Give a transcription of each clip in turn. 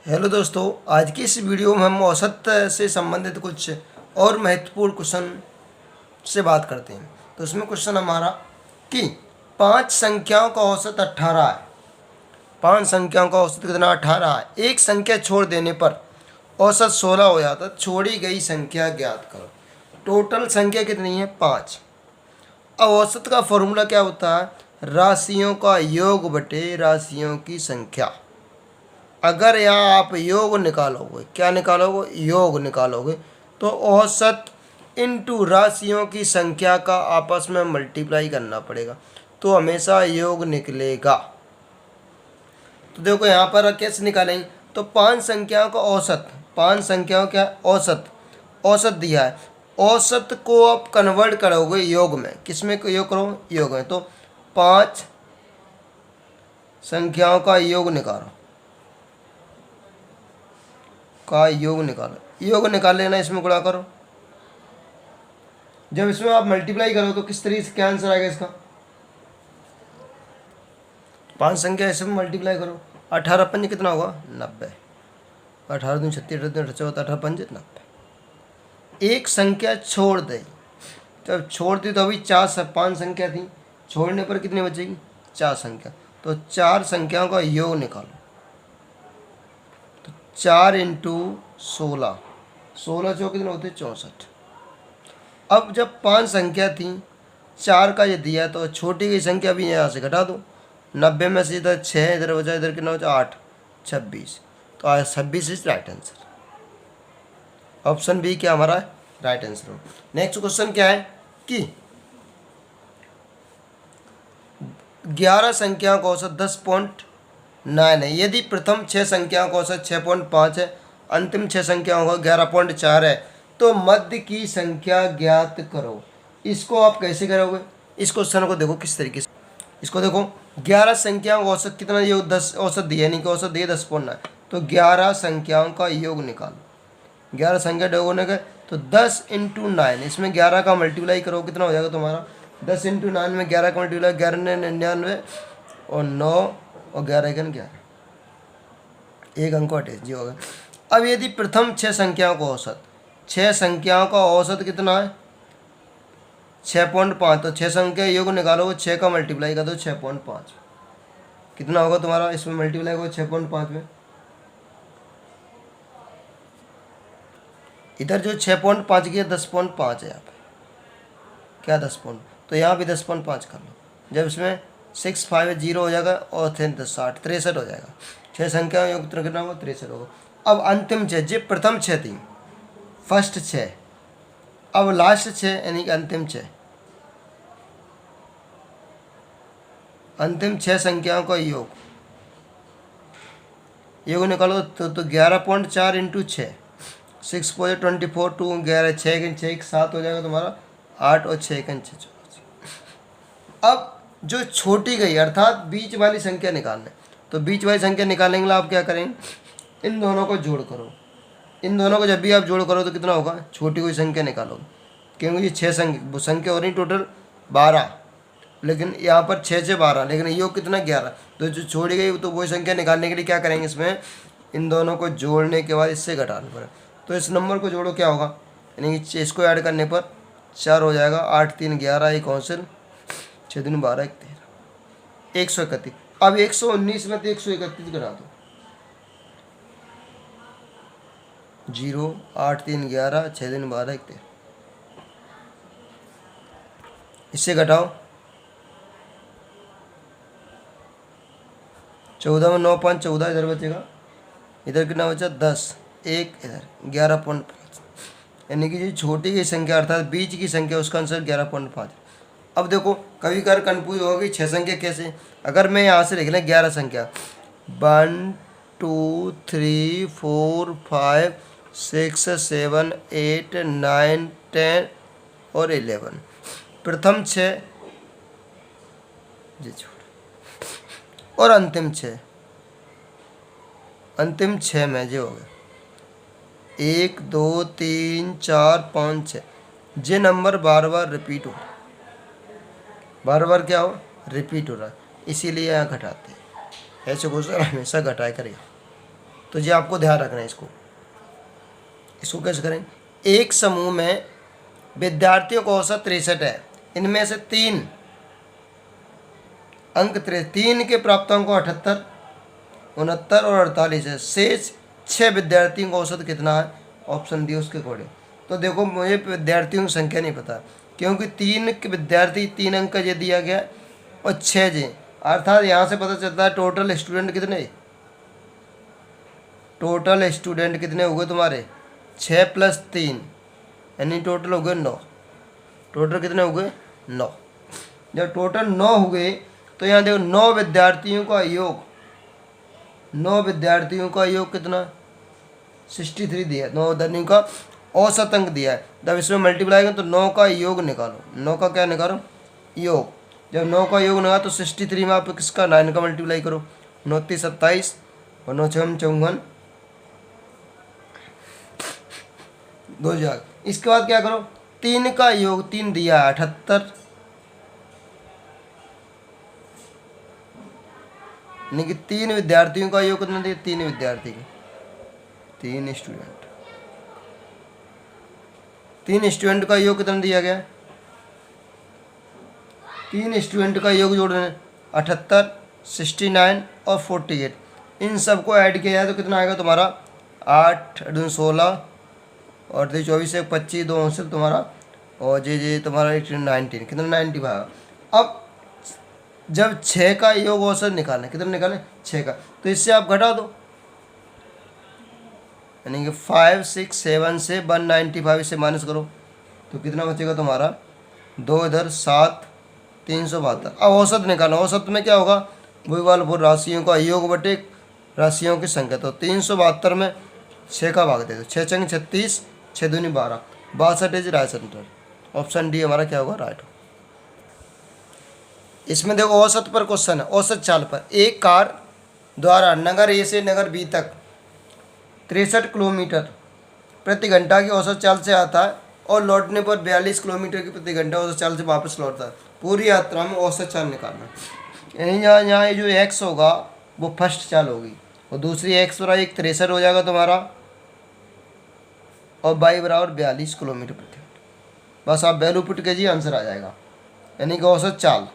Hello दोस्तों, आज की इस वीडियो में हम औसत से संबंधित कुछ और महत्वपूर्ण क्वेश्चन से बात करते हैं। तो उसमें क्वेश्चन हमारा कि 5 संख्याओं का औसत 18 है। 5 संख्याओं का औसत कितना? 18 है। एक संख्या छोड़ देने पर औसत 16 हो जाता है। छोड़ी गई संख्या ज्ञात करो। टोटल संख्या कितनी है? 5। अब औसत का फॉर्मूला क्या होता है? राशियों का योग बटे राशियों की संख्या। अगर यहाँ आप योग निकालोगे, क्या निकालोगे? योग निकालोगे, तो औसत इनटू राशियों की संख्या का आपस में मल्टीप्लाई करना पड़ेगा, तो हमेशा योग निकलेगा। तो देखो यहाँ पर कैसे निकालेंगे? तो 5 संख्याओं का औसत, 5 संख्याओं का औसत, औसत दिया है। औसत को आप कन्वर्ट करोगे योग में। किस में योग करो? योग में। तो 5 संख्याओं का योग निकालो, का योग निकालो। योग निकाल लेना, इसमें गुणा करो। जब इसमें आप मल्टीप्लाई करो तो किस तरीके से क्या आंसर आएगा इसका? 5 संख्या इसमें मल्टीप्लाई करो। 18 पंज कितना होगा? 90। 18 दूनी 36, 18 14, 18 पंज 90। एक संख्या छोड़ दे, जब छोड़ दी तो अभी 5 संख्या थी, छोड़ने पर कितनी बचेगी? 4 संख्या। तो 4 संख्याओं का योग निकालो। तो 4 इंटू 16, 16 चौक कितने होते? 64। अब जब 5 संख्या थी, 4 का ये दिया, तो छोटी गई संख्या भी यहाँ से घटा दो। 90 में से इधर 6 इधर बचा, इधर कितना बचा? 8, 26। तो आज 26 is right answer. Option B क्या हमारा राइट आंसर हो। नेक्स्ट क्वेश्चन क्या है कि 11 संख्याओं का औसत 10.9 है। यदि प्रथम 6 संख्याओं का औसत 6.5 है, अंतिम 6 संख्याओं का 11.4 है, तो मध्य की संख्या ज्ञात करो। इसको आप कैसे करोगे? इस क्वेश्चन को देखो किस तरीके से। इसको देखो, 11 संख्याओं का औसत कितना? ये 10 औसत दिया, यानी कि औसत दिया 10.9। तो 11 संख्याओं का योग निकालो। 11 संख्या योग होने का, तो 10 इंटू 9, इसमें 11 का मल्टीप्लाई करो, कितना हो जाएगा तुम्हारा? 10 इंटू 9 में 11 का मल्टीप्लाई, 11 ने 99 और 9 और 11 1 11, एक अंक अटैच जी होगा। अब यदि प्रथम 6 संख्याओं का औसत, 6 संख्याओं का औसत कितना है? 6.5। तो 6 संख्या योग निकालो, 6 का मल्टीप्लाई कर दो, 6.5 कितना होगा तुम्हारा? इसमें मल्टीप्लाई होगा 6.5 में। इधर जो 6.5 की 10.5 है यहाँ पे, क्या 10 पॉइंट? तो यहाँ भी 10.5 कर लो। जब इसमें 6 5 0 हो जाएगा और 10 10 60 63 हो जाएगा। 6 संख्या योग कितना होगा? 63 होगा। अब अंतिम 6, जो प्रथम 6 थी, फर्स्ट 6, अब लास्ट 6 यानी कि अंतिम 6, अंतिम 6 संख्याओं का योग, योग निकालो। तो 11.4 इंटू 6, 6 4 24, 2 11, 6 6 7 हो जाएगा तुम्हारा 8 और 6 6 14। अब जो छोटी गई अर्थात बीच वाली संख्या निकालना है, तो बीच वाली संख्या निकालने के लिए आप क्या करेंगे? इन दोनों को जोड़ करो। इन दोनों को जब भी आप जोड़ करो तो कितना होगा? छोटी कोई संख्या निकालोगे, क्योंकि ये 6 संख्या हो रही टोटल 12, लेकिन यहाँ पर 6 से 12, लेकिन योग कितना? 11। तो जो छोड़ी गई तो वही संख्या निकालने के लिए क्या करेंगे? इसमें इन दोनों को जोड़ने के बाद इससे घटाना पड़ेगा। तो इस नंबर को जोड़ो, क्या होगा? यानी कि इसको ऐड करने पर 4 हो जाएगा। 8 3 11, एक कौंसिल, 6 दिन 12 1 13, 131। अब 119 में तो 131 घटा दो। 0 8 3 11, 6 दिन 12 1 13, इससे घटाओ। 14 में 9 5 14, इधर बचेगा, इधर कितना बचा? 10 1 इधर 11.5, यानी कि जो छोटी की संख्या अर्थात बीच की संख्या उसका आंसर 11.5। अब देखो, कभी कभार कन्फ्यूज होगी 6 संख्या कैसे। अगर मैं यहाँ से लिख लें 11 संख्या, 1 2 3 4 5 6 7 8 9 10 और 11, प्रथम 6 जी छोड़, और अंतिम 6, अंतिम 6 में जो हो गया 1 2 3 4 5 6, जे नंबर बार बार रिपीट हो रहा है, बार बार क्या हो? रिपीट हो रहा है, इसीलिए यहाँ घटाते हैं। ऐसे क्वेश्चन हमेशा घटाया करेगा। तो ये आपको ध्यान रखना है। इसको कैसे करें? एक समूह में विद्यार्थियों का औसत 63 है। इनमें से 3 अंक 3 के प्राप्तांक 78, 69 और 48 है। शेष 6 विद्यार्थियों का औसत कितना है? ऑप्शन डी उसके अकॉर्डिंग। तो देखो मुझे विद्यार्थियों की संख्या नहीं पता, क्योंकि 3 के विद्यार्थी 3 अंक का ये दिया गया और 6 जी, अर्थात यहाँ से पता चलता है टोटल स्टूडेंट कितने, टोटल स्टूडेंट कितने हो गए तुम्हारे? 6 + 3 यानी टोटल हो गए 9। टोटल कितने हो गए? 9। जब टोटल 9 हो गए तो यहाँ देखो 9 विद्यार्थियों का योग, 9 विद्यार्थियों का योग कितना? 63 दिया। 9 विद्यार्थियों का औसत अंक दिया है। जब इसमें मल्टीप्लाई करें तो 9 का योग निकालो। 9 का क्या निकालो? योग। जब 9 का योग निकालो तो 63 में आप किसका 9 का मल्टीप्लाई करो। 9 × 27 और 9 × 6 = 54, 2000। इसके बाद क्या करो? 3 का योग 3 दिया है 78, यानी कि 3 विद्यार्थियों का योग कितना दिया? 3 विद्यार्थी के 3 स्टूडेंट, 3 स्टूडेंट का योग कितना दिया गया? 3 स्टूडेंट का योग जोड़ना 78, 69 और 48। इन सबको ऐड किया जाए तो कितना आएगा तुम्हारा? 8 × 2 = 16 और 24 × 1 = 25, 2 से तुम्हारा और जे तुम्हारा 19 कितना? 95 आएगा। अब जब 6 का योग औसत निकालें, कितना निकालें? 6 का, तो इससे आप घटा दो, यानी कि 5, 6, 7 से 195 से माइनस करो तो कितना बचेगा तुम्हारा? 2 इधर 7, 372। अब औसत निकालो। औसत में क्या होगा? वही वाला राशियों का योग बटे राशियों की संख्या। तो 372 में 6 का भाग दे दो। 6 × 6 = 36, 6 × 2 = 12, 62 is right answer. Option D हमारा क्या होगा? राइट। इसमें देखो औसत पर क्वेश्चन है, औसत चाल पर। एक कार द्वारा नगर ए से नगर बी तक 63 किलोमीटर प्रति घंटा की औसत चाल से आता है और लौटने पर 42 किलोमीटर की प्रति घंटा औसत चाल से वापस लौटता है। पूरी यात्रा में औसत चाल निकालना। यानी यहाँ ये जो एक्स होगा वो फर्स्ट चाल होगी और दूसरी एक्स बराबर 63 हो जाएगा तुम्हारा और वाई बराबर 42 किलोमीटर प्रति घंटा। बस आप वैल्यू पुट कीजिए, आंसर आ जाएगा। यानी कि औसत चाल,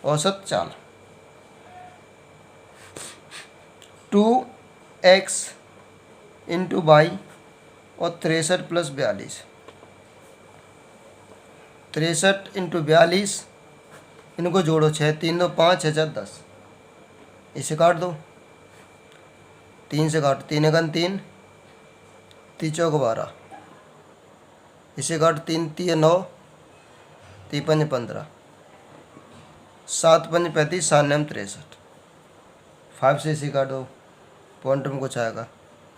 औसत चाल 2x × y और 63 + 42, 63 × 42 इनको जोड़ो। 6 × 3 = 5, 6 × 10, इसे काट दो। 3 से काट, 3 × 3, 3 × 4 = 12, इसे काट। 3 × 3 = 9, 3 × 5 = 15, 7 × 5 = 35, 7 × 9 = 63। 5 से इसे काट दो, पॉइंट में कुछ आएगा।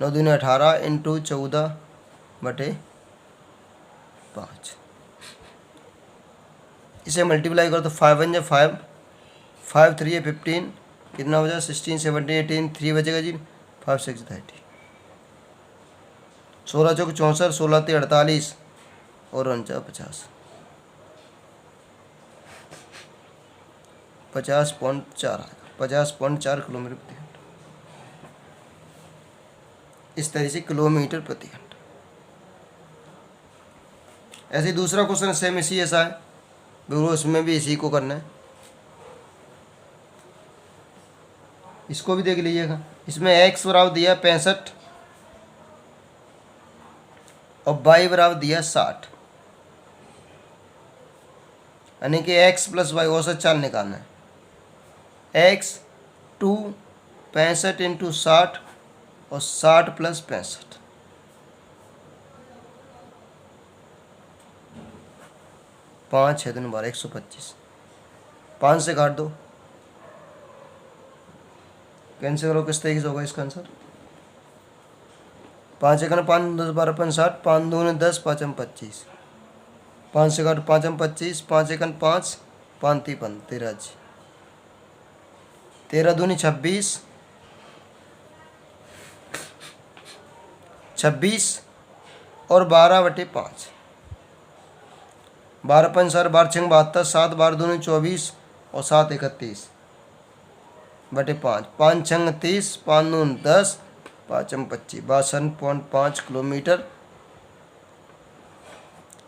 9 × 2 = 18 × 14/5, इसे मल्टीप्लाई करो तो 5 × 1 = 5, 5 × 3 = 15, कितना हो जाएगा? 16, 17, 18, 3 बचेगा जी। 5 × 6 = 30, 16 × 4 = 64, 16 × 3 = 48 और 49 = 50, 50.4 आएगा। 50.4 किलोमीटर प्रति घंटा। इस तरह से किलोमीटर प्रति घंटा। ऐसे ही दूसरा क्वेश्चन सेम इसी ऐसा है, बिल्कुल उसमें भी इसी को करना है। इसको भी देख लीजिएगा। इसमें x बराबर दिया 65 और y बराबर दिया 60, यानी कि x + y औसत चाल निकालना है। x 2 65 × 60 और 60 + 65, 5 × 6 = 12, 125। 5 से काट दो, कैंसिल करो, किस तरीके से होगा इसका आंसर? 5 × 1 = 5, 10 × 12 = 50, 5 × 2 = 10, 5 × 25। 5 से काटो, 5 × 25, 5 × 1 = 5, 5 × 3 = 13 जी। 13 × 2 = 26, 26 और 12/5, 12 × 5 = 12, 12 × 6 = 72, 7 × 2 = 24 और 7 × 31, बटे 5, 5 छंग 30, 5 दून 10, 5 25, 62.5 किलोमीटर।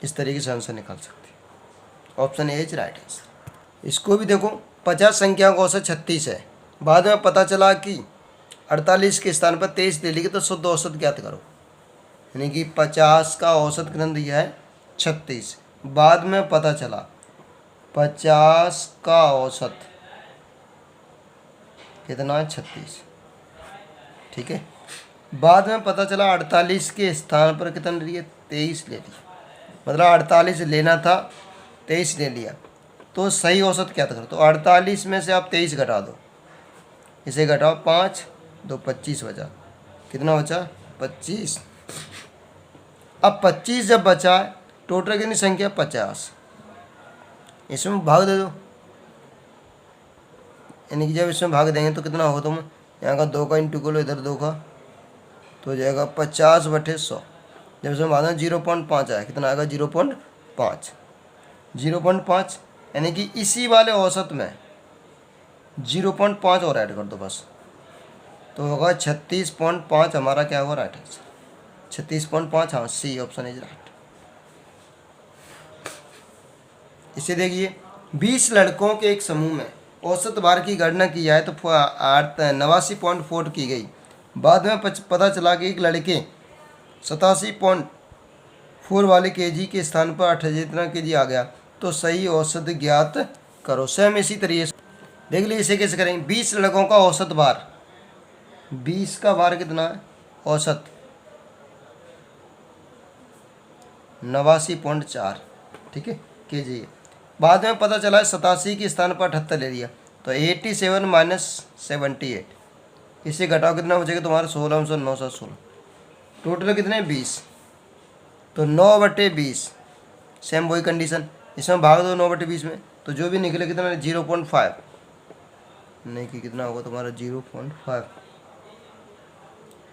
इस तरीके से आंसर निकाल सकते हैं। Option A is right answer. इसको भी देखो, 50 संख्या का औसत 36 है। बाद में पता चला कि 48 के स्थान पर 23 ले ली, तो शुद्ध औसत ज्ञात करो। यानी कि 50 का औसत कितना दिया है? 36। बाद में पता चला 50 का औसत कितना है? 36। ठीक है। बाद में पता चला 48 के स्थान पर कितना ले लिया? 23 ले लिया। मतलब 48 लेना था, 23 ले लिया, तो सही औसत क्या था? तो 48 में से आप 23 घटा दो, इसे घटाओ 5, 2 25 बचा। कितना बचा? 25। अब 25 जब बचा, टोटल कितनी संख्या? 50। इसमें भाग दे दो, यानी कि जब इसमें भाग देंगे तो कितना होगा? तुम यहाँ का 2 का इंटू करो, इधर 2 का, तो हो जाएगा 50 बटे 100। जब इसमें भाग 0.5 आया, कितना आएगा? 0.5। 0.5 यानी कि इसी वाले औसत में 0.5 और ऐड कर दो बस, तो होगा 36.5। हमारा क्या होगा? Right answer 36.5। हाँ, सी ऑप्शन इज राइट। इसे देखिए, 20 लड़कों के एक समूह में औसत भार की गणना की जाए तो 89.4 की गई। बाद में पता चला कि एक लड़के 87.4 वाले केजी के स्थान पर 78 केजी आ गया, तो सही औसत ज्ञात करो। सेम इसी तरीके से देख लीजिए, इसे कैसे करेंगे? 20 लड़कों का औसत भार, 20 का भार कितना है? औसत 89.4, ठीक है, केजी। बाद में पता चला 87 के स्थान पर 78 ले लिया, तो 87 माइनस 78, इसे घटाओ, कितना बचेगा तुम्हारा? 16 9 7 16। टोटल कितने? 20। तो 9 बटे 20। सेम वही कंडीशन, इसमें भाग दो 9 बटे 20 में, तो जो भी निकले कितना? 0.5। नहीं कि कितना होगा तुम्हारा? 0.5।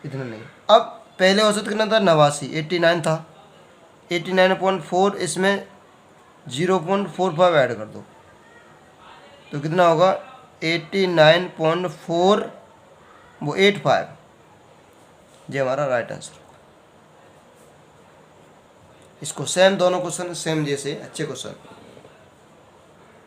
इतना नहीं। अब पहले औसत कितना था? 89 था। 89.4, इसमें 0.45 ऐड कर दो, तो कितना होगा? 89.4 वो 85। ये हमारा राइट आंसर। इसको सेम, दोनों क्वेश्चन सेम जैसे अच्छे क्वेश्चन।